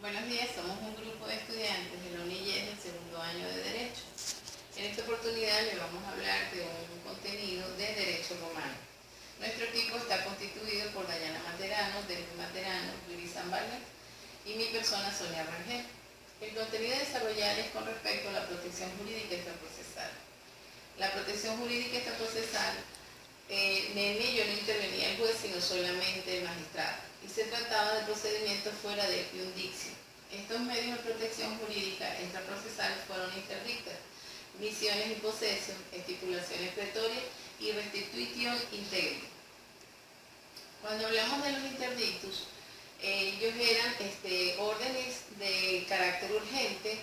Buenos días, somos un grupo de estudiantes de la UNIYES del segundo año de Derecho. En esta oportunidad les vamos a hablar de un contenido de Derecho Romano. Nuestro equipo está constituido por Dayana Materano, Delphi Materano, Yuri Zambarga y mi persona Sonia Rangel. El contenido a desarrollar es con respecto a la protección jurídica extraprocesal. La protección jurídica extraprocesal, en ello no intervenía el juez, sino solamente el magistrado, y se trataba de procedimientos fuera de jurisdicción. Estos medios de protección jurídica extraprocesal fueron interdictas, misiones y posesión, estipulaciones pretorias y restitution integri. Cuando hablamos de los interdictus, ellos eran órdenes de carácter urgente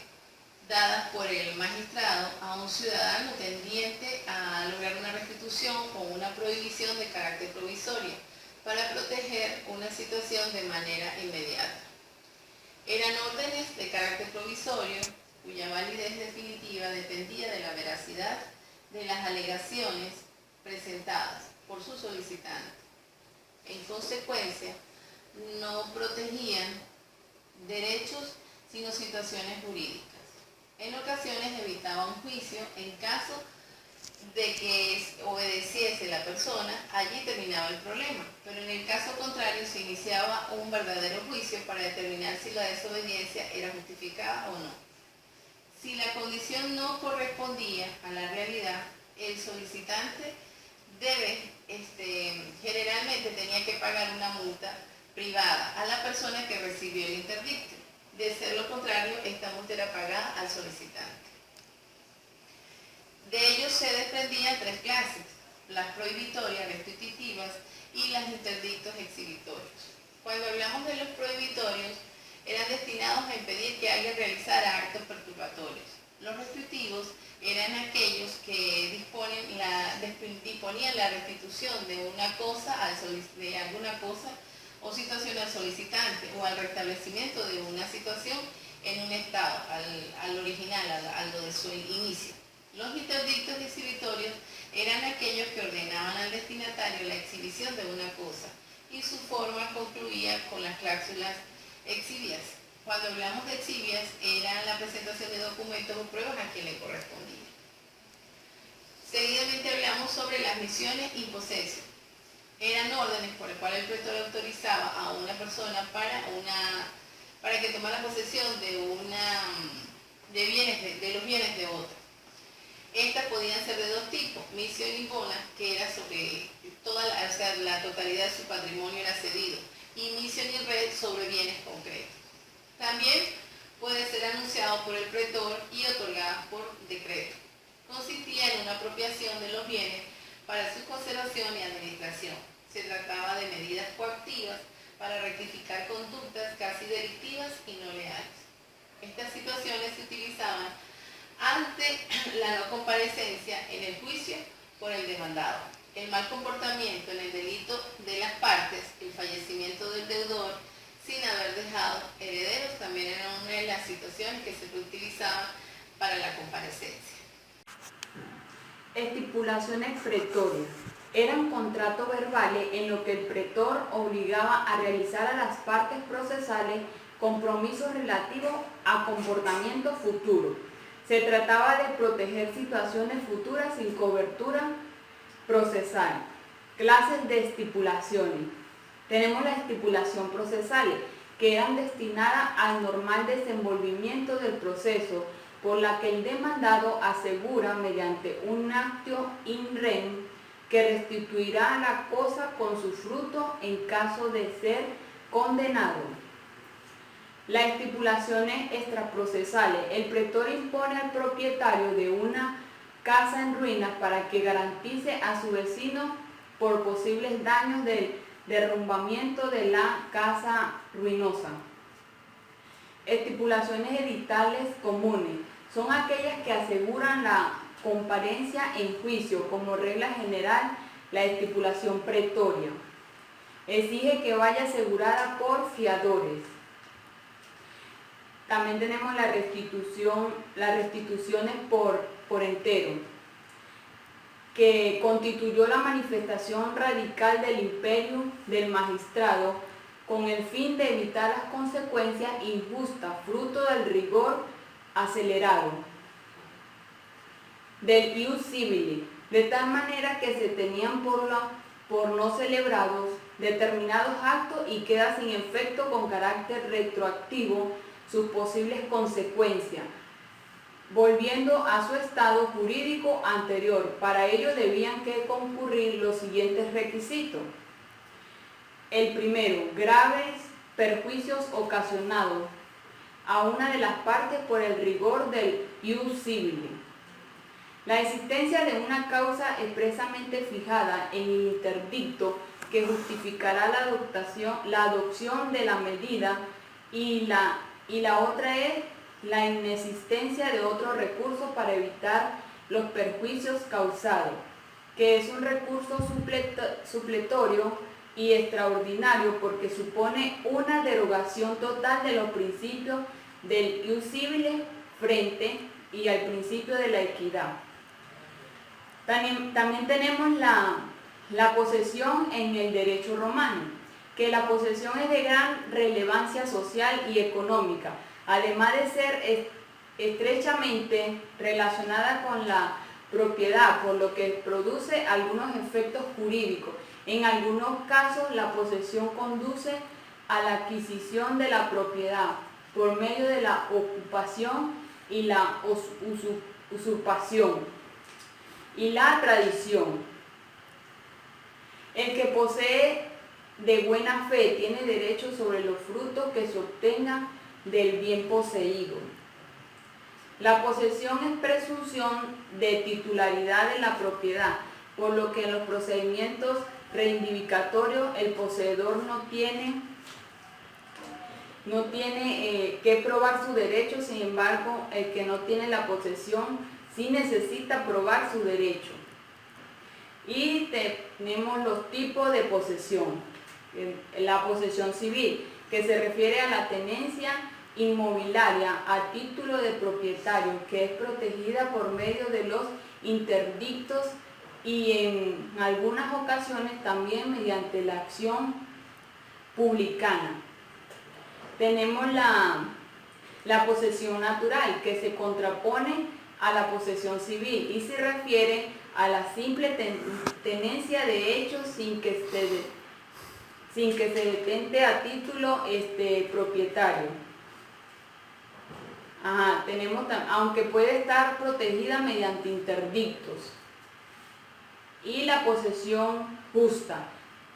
dadas por el magistrado a un ciudadano tendiente a lograr una restitución o una prohibición de carácter provisorio para proteger una situación de manera inmediata. Eran órdenes de carácter provisorio cuya validez definitiva dependía de la veracidad de las alegaciones presentadas por su solicitante. En consecuencia, no protegían derechos sino situaciones jurídicas. En ocasiones evitaba un juicio en caso de que obedeciese la persona, allí terminaba el problema, pero en el caso contrario se iniciaba un verdadero juicio para determinar si la desobediencia era justificada o no. Si la condición no correspondía a la realidad, el solicitante generalmente tenía que pagar una multa privada a la persona que recibió el interdicto. De ser lo contrario, esta multa era pagada al solicitante. De ellos se desprendían tres clases: las prohibitorias, restitutivas y las interdictos exhibitorios. Cuando hablamos de los prohibitorios, eran destinados a impedir que alguien realizara actos perturbatorios. Los restitutivos eran aquellos que disponían la restitución de una cosa, de alguna cosa o situación al solicitante o al restablecimiento de una situación en un estado, al original, a lo de su inicio. Los interdictos exhibitorios eran aquellos que ordenaban al destinatario la exhibición de una cosa y su forma concluía con las cláusulas exhibidas. Cuando hablamos de exhibidas, era la presentación de documentos o pruebas a quien le correspondía. Seguidamente hablamos sobre las misiones y posesión. Eran órdenes por las cuales el pretor autorizaba a una persona para que tomara posesión de los bienes de otra. Estas podían ser de dos tipos: misión y bona, que era sobre la totalidad de su patrimonio era cedido, y misión y red sobre bienes concretos. También puede ser anunciado por el pretor y otorgada por decreto. Consistía en una apropiación de los bienes para su conservación y administración. Se trataba de medidas coactivas para rectificar conductas casi delictivas y no leales. Estas situaciones se utilizaban ante la no comparecencia en el juicio por el demandado, el mal comportamiento en el delito de las partes, el fallecimiento del deudor sin haber dejado herederos, también era una de las situaciones que se utilizaban para la comparecencia. Estipulaciones pretorias. Eran contratos verbales en los que el pretor obligaba a realizar a las partes procesales compromisos relativos a comportamientos futuros. Se trataba de proteger situaciones futuras sin cobertura procesal. Clases de estipulaciones. Tenemos la estipulación procesal, que eran destinadas al normal desenvolvimiento del proceso, por la que el demandado asegura mediante un actio in rem que restituirá la cosa con su fruto en caso de ser condenado. Las estipulaciones extraprocesales. El pretor impone al propietario de una casa en ruinas para que garantice a su vecino por posibles daños del derrumbamiento de la casa ruinosa. Estipulaciones editales comunes. Son aquellas que aseguran la comparencia en juicio. Como regla general, la estipulación pretoria exige que vaya asegurada por fiadores. También tenemos las restituciones por entero, que constituyó la manifestación radical del imperio del magistrado con el fin de evitar las consecuencias injustas fruto del rigor acelerado del ius civili, de tal manera que se tenían por no celebrados determinados actos y queda sin efecto con carácter retroactivo sus posibles consecuencias, volviendo a su estado jurídico anterior. Para ello debían que concurrir los siguientes requisitos. El primero, graves perjuicios ocasionados a una de las partes por el rigor del ius civili. La existencia de una causa expresamente fijada en el interdicto que justificará la adopción de la medida y la otra es la inexistencia de otro recurso para evitar los perjuicios causados, que es un recurso supletorio y extraordinario porque supone una derogación total de los principios del ius civile frente y al principio de la equidad. También tenemos la posesión en el derecho romano, que la posesión es de gran relevancia social y económica, además de ser estrechamente relacionada con la propiedad, por lo que produce algunos efectos jurídicos. En algunos casos, la posesión conduce a la adquisición de la propiedad por medio de la ocupación y la usurpación y la tradición. El que posee de buena fe tiene derecho sobre los frutos que se obtengan del bien poseído. La posesión es presunción de titularidad de la propiedad, por lo que en los procedimientos reivindicatorios el poseedor no tiene que probar su derecho. Sin embargo, el que no tiene la posesión sí necesita probar su derecho. Y tenemos los tipos de posesión. La posesión civil, que se refiere a la tenencia inmobiliaria a título de propietario, que es protegida por medio de los interdictos y en algunas ocasiones también mediante la acción publicana. Tenemos la posesión natural, que se contrapone a la posesión civil y se refiere a la simple tenencia de hechos sin que se detente a título propietario. Tenemos, aunque puede estar protegida mediante interdictos. Y la posesión justa.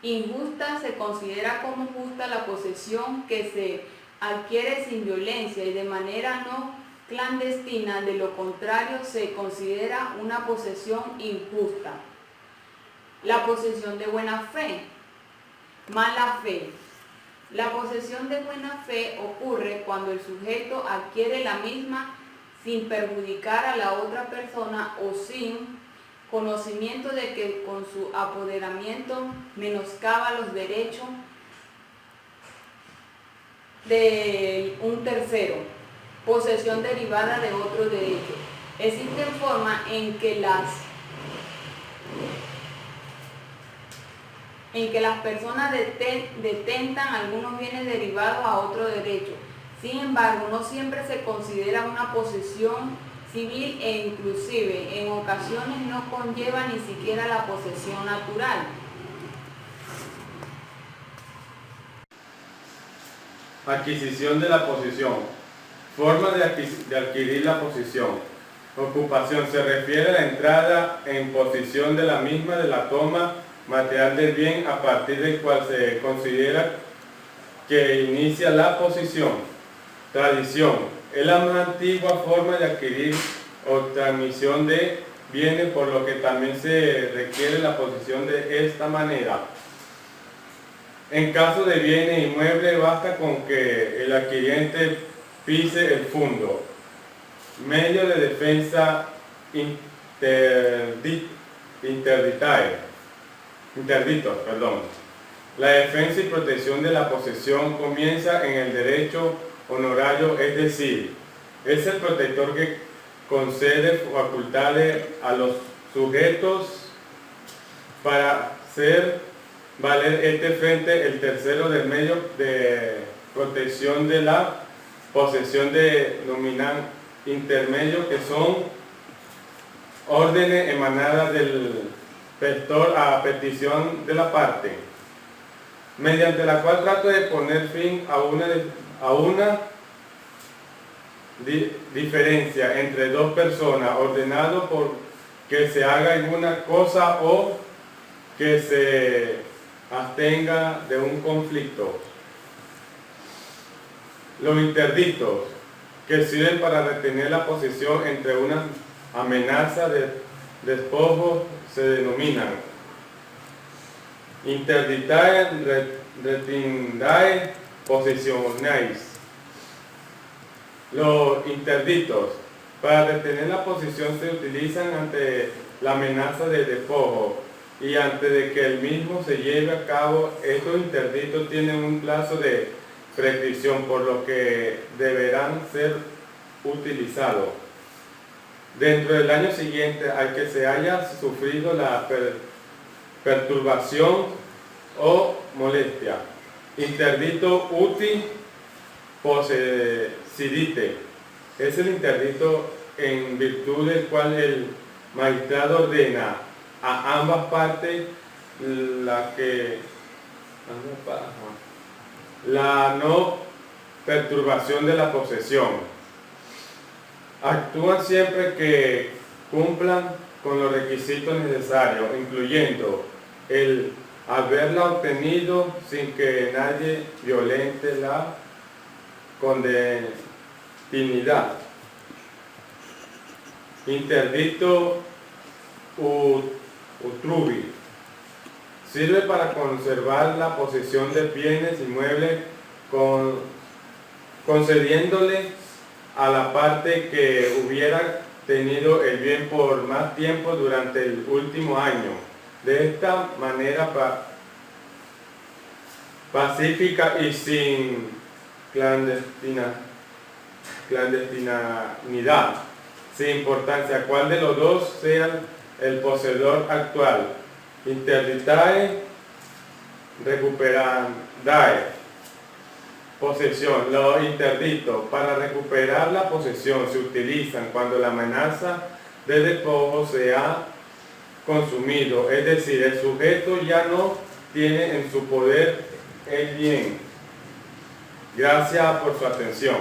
Injusta se considera como justa la posesión que se adquiere sin violencia y de manera no clandestina, de lo contrario se considera una posesión injusta. La posesión de buena fe. Mala fe. La posesión de buena fe ocurre cuando el sujeto adquiere la misma sin perjudicar a la otra persona o sin conocimiento de que con su apoderamiento menoscaba los derechos de un tercero. Posesión derivada de otro derecho. Existen formas en que las personas detentan algunos bienes derivados a otro derecho. Sin embargo, no siempre se considera una posesión civil e inclusive en ocasiones no conlleva ni siquiera la posesión natural. Adquisición de la posesión. Forma de adquirir la posesión. Ocupación se refiere a la entrada en posesión de la misma de la toma material del bien a partir del cual se considera que inicia la posesión. Tradición es la más antigua forma de adquirir o transmisión de bienes, por lo que también se requiere la posesión de esta manera. En caso de bienes inmuebles basta con que el adquiriente pise el fundo. Medio de defensa interdictos. La defensa y protección de la posesión comienza en el derecho honorario, es decir, es el protector que concede facultades a los sujetos para hacer valer este frente el tercero del medio de protección de la posesión denominada intermedio, que son órdenes emanadas del petitor a petición de la parte, mediante la cual trato de poner fin a una diferencia entre dos personas, ordenado por que se haga alguna cosa o que se abstenga de un conflicto. Los interdictos, que sirven para retener la posesión entre una amenaza de despojo, se denominan interdictae retindae possessiones. Los interdictos para retener la posesión se utilizan ante la amenaza de despojo y antes de que el mismo se lleve a cabo. Estos interdictos tienen un plazo de prescripción, por lo que deberán ser utilizados dentro del año siguiente al que se haya sufrido la perturbación o molestia. Interdicto uti possidite es el interdicto en virtud del cual el magistrado ordena a ambas partes la no perturbación de la posesión. Actúan siempre que cumplan con los requisitos necesarios, incluyendo el haberla obtenido sin que nadie violente la continuidad. Interdicto utrubi sirve para conservar la posesión de bienes inmuebles concediéndole a la parte que hubiera tenido el bien por más tiempo durante el último año. De esta manera pacífica y sin clandestinidad, sin importancia cuál de los dos sea el poseedor actual. Interdictae recuperandae. Posesión. Los interdictos para recuperar la posesión se utilizan cuando la amenaza de despojo se ha consumido, es decir, el sujeto ya no tiene en su poder el bien. Gracias por su atención.